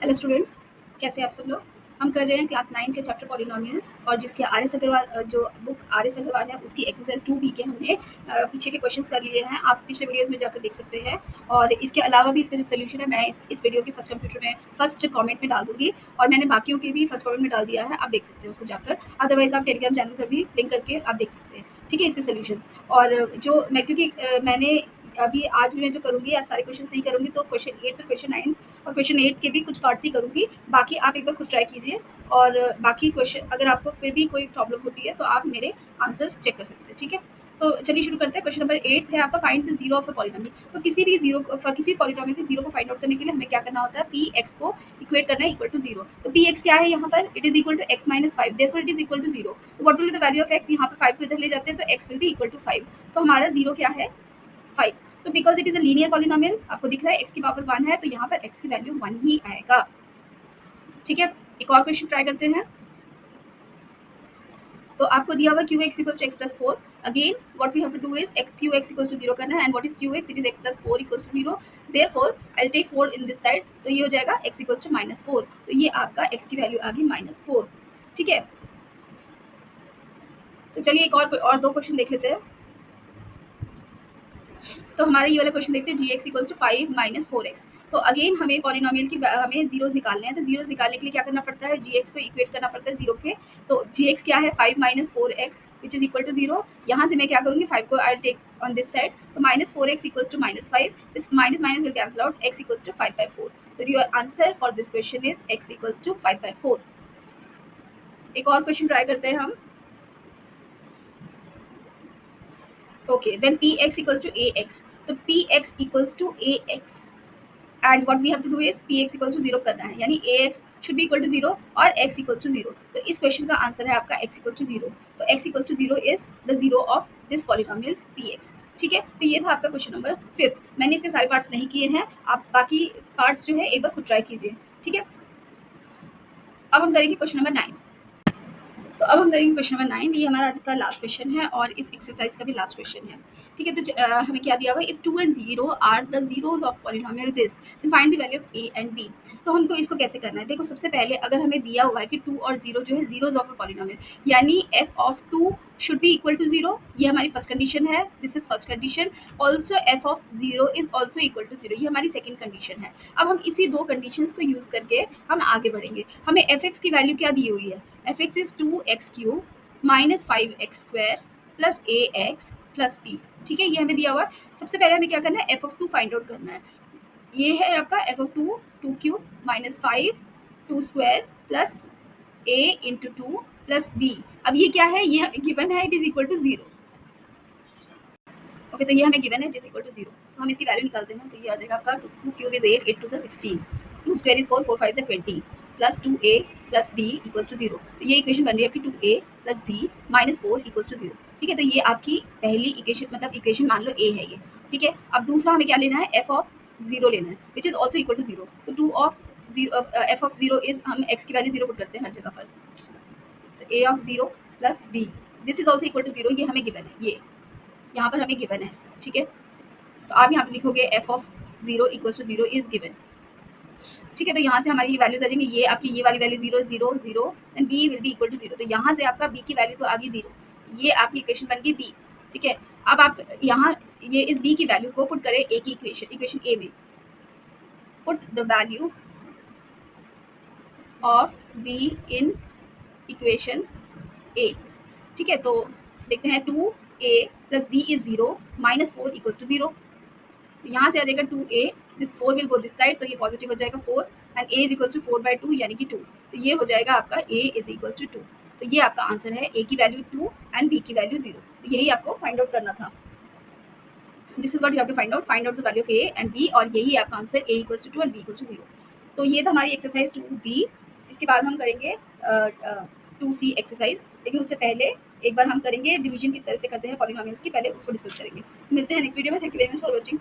Hello students, कैसे हैं आप सब लोग। हम कर रहे हैं क्लास 9 के चैप्टर पॉलिनोमियल और जिसके आर एस अग्रवाल जो बुक आर एस अग्रवाल है उसकी एक्सरसाइज 2B के हमने पीछे के क्वेश्चंस कर लिए हैं। आप पिछले वीडियोस में जाकर देख सकते हैं और इसके अलावा भी इसका जो सोल्यूशन है मैं इस वीडियो के फर्स्ट कमेंट में डाल दूंगी और मैंने बाकियों के भी फर्स्ट कमेंट में डाल दिया है, आप देख सकते हैं उसको जाकर। अदरवाइज आप टेलीग्राम चैनल पर भी लिंक करके आप देख सकते हैं, ठीक है, इसके सोल्यूशंस। और जो मैं क्योंकि मैंने अभी आज भी मैं जो करूँगी आज सारे क्वेश्चन नहीं करूँगी, तो क्वेश्चन 8 तो क्वेश्चन 9 और क्वेश्चन 8 के भी कुछ पार्ट्स ही करूँगी। बाकी आप एक बार खुद ट्राई कीजिए और बाकी क्वेश्चन अगर आपको फिर भी कोई प्रॉब्लम होती है तो आप मेरे आंसर्स चेक कर सकते हैं, ठीक है। तो चलिए शुरू करते हैं। क्वेश्चन नंबर 8 है आपका, find the zero of a polynomial. तो किसी भी पॉलिनोमियल के जीरो को फाइंड आउट करने के लिए हमें क्या करना होता है, पी एक्स को इक्वेट करना है इक्वल टू जीरो। तो पी एक्स क्या है यहाँ पर, it is equal to X minus five, therefore it is equal to zero. तो what will be the value of X, यहाँ पे 5 को इधर ले जाते हैं तो X will be equal to 5। तो हमारा जीरो क्या है, 5। तो because it is a linear polynomial, आपको दिख रहा है एक्स की पावर 1 है तो यहाँ पर एक्स की वैल्यू 1 ही आएगा, ठीक है। एक और क्वेश्चन ट्राई करते हैं। तो आपको दिया हुआ Q X equals to X plus four. Again what we have to do is Q X equals to zero करना है। And what is Q X, it is X plus four equals to zero. Therefore I will take 4 in this side, तो ये हो जाएगा x equals to minus 4। तो ये आपका x की वैल्यू आ गई माइनस 4, ठीक है। तो चलिए एक और दो क्वेश्चन देख लेते हैं। तो हमारा ये वाला क्वेश्चन देखते हैं, G X equals to 5 minus 4x। तो अगेन हमें पॉलिनोमियल की हमें जीरोस निकालने हैं। तो जीरोस निकालने के लिए क्या करना पड़ता है, जी एक्स को इक्वेट करना पड़ता है जीरो के। तो जी एक्स क्या है, 5 minus 4x which is equal to zero. यहाँ से मैं क्या करूँगी, 5 को I will take on this side, तो minus 4x equals to minus 5। This minus minus will cancel out, x equals to 5/4। तो your answer for this question is x equals to 5/4। एक और क्वेश्चन ट्राई करते हैं हम। Okay, when px equals to ax, तो px equals to ax and what we have to do is px equals to 0 करना है, यानी ax should be equal to 0 और x equals to 0। तो इस क्वेश्चन का आंसर है आपका x equals to 0। तो x equals to 0 is the zero of this polynomial px, ठीक है। तो ये था आपका क्वेश्चन नंबर 5। मैंने इसके सारे पार्ट्स नहीं किए हैं, आप बाकी पार्ट्स जो है एक बार खुद ट्राई कीजिए, ठीक है। अब हम करेंगे क्वेश्चन नंबर 9। तो अब हम करेंगे क्वेश्चन नंबर 9। ये हमारा आज का लास्ट क्वेश्चन है और इस एक्सरसाइज का भी लास्ट क्वेश्चन है, ठीक है। तो हमें क्या दिया हुआ है, if 2 and 0 are the zeros of polynomial this, then find the value of a and b। तो हमको इसको कैसे करना है, देखो सबसे पहले अगर हमें दिया हुआ है कि 2 और 0 जो है जीरोस ऑफ अ पॉलिनोमियल, यानी f of 2 should be equal to 0, ये हमारी फर्स्ट कंडीशन है, this is first condition. Also f of 0 is also equal to 0, ये हमारी सेकेंड कंडीशन है। अब हम इसी दो कंडीशंस को यूज करके हम आगे बढ़ेंगे। हमें f(x) की वैल्यू क्या दी हुई है, f(x) is 2x cube minus 5x square plus ax plus b, ठीक है, ये हमें दिया हुआ है। सबसे पहले हमें क्या करना है, f ऑफ 2 फाइंड आउट करना है। ये है आपका f of 2, 2 cube minus 5 2 square plus a into 2 plus b। अब ये क्या है, ये गिवन है, it is equal to 0। Okay, तो ये हमें गिवन है, इट इज इक्वल टू 0। तो हम इसकी वैल्यू निकालते हैं। तो ये आ जाएगा आपका 2 cube is 8, 8 2 16, 2 square is 4, 4 5 20 plus 2a plus b equals to 0। तो ये इक्वेशन बन रही है आपकी 2a plus b minus 4 equals to 0, ठीक है। तो ये आपकी पहली इक्वेशन, मतलब इक्वेशन मान लो a है ये, ठीक है। अब दूसरा हमें क्या लेना है, f ऑफ 0 लेना है which is also equal to 0। तो 2 ऑफ 0 f ऑफ 0 इज, हम x की वैल्यू 0 पुट करते हैं हर जगह पर। तो a of 0 plus b, this is also equal to 0, ये हमें गिवन है, ये यहाँ पर हमें गिवन है, ठीक है। तो आप यहाँ पे लिखोगे f of 0 equals to 0 is given, ठीक है। तो यहाँ से हमारी ये वैल्यूज आ जाएंगी, ये आपकी ये वाली value 0 0 0 and b will be equal to 0। तो यहाँ से आपका b की वैल्यू तो आ गई 0, ये आपकी इक्वेशन बन गई b, ठीक है। अब आप यहाँ ये इस b की वैल्यू को पुट करें a की इक्वेशन a में, put the value of b in equation a, ठीक है। तो देखते हैं 2a plus b is 0 minus 4 equals to 0। यहाँ से आ जाएगा 2a, this 4 will go this side, तो ये पॉजिटिव हो जाएगा 4 and a is equals to 4/2 यानी कि 2। तो ये हो जाएगा आपका a इज इक्वल्स टू 2। तो ये आपका आंसर है, a की वैल्यू 2 एंड b की वैल्यू 0। तो यही आपको फाइंड आउट करना था। This is what you have to find out the value of a and b, और यही आपका answer a equals to 2 and b equals to 0। तो ये था हमारी एक्सरसाइज 2b। इसके बाद हम करेंगे 2c एक्सरसाइज, लेकिन उससे पहले एक बार हम करेंगे डिवीजन किस तरह से करते हैं पॉलिनोमियल्स की, पहले उसको डिस्कस करेंगे। मिलते हैं नेक्स्ट वीडियो में। Thank you very much for watching.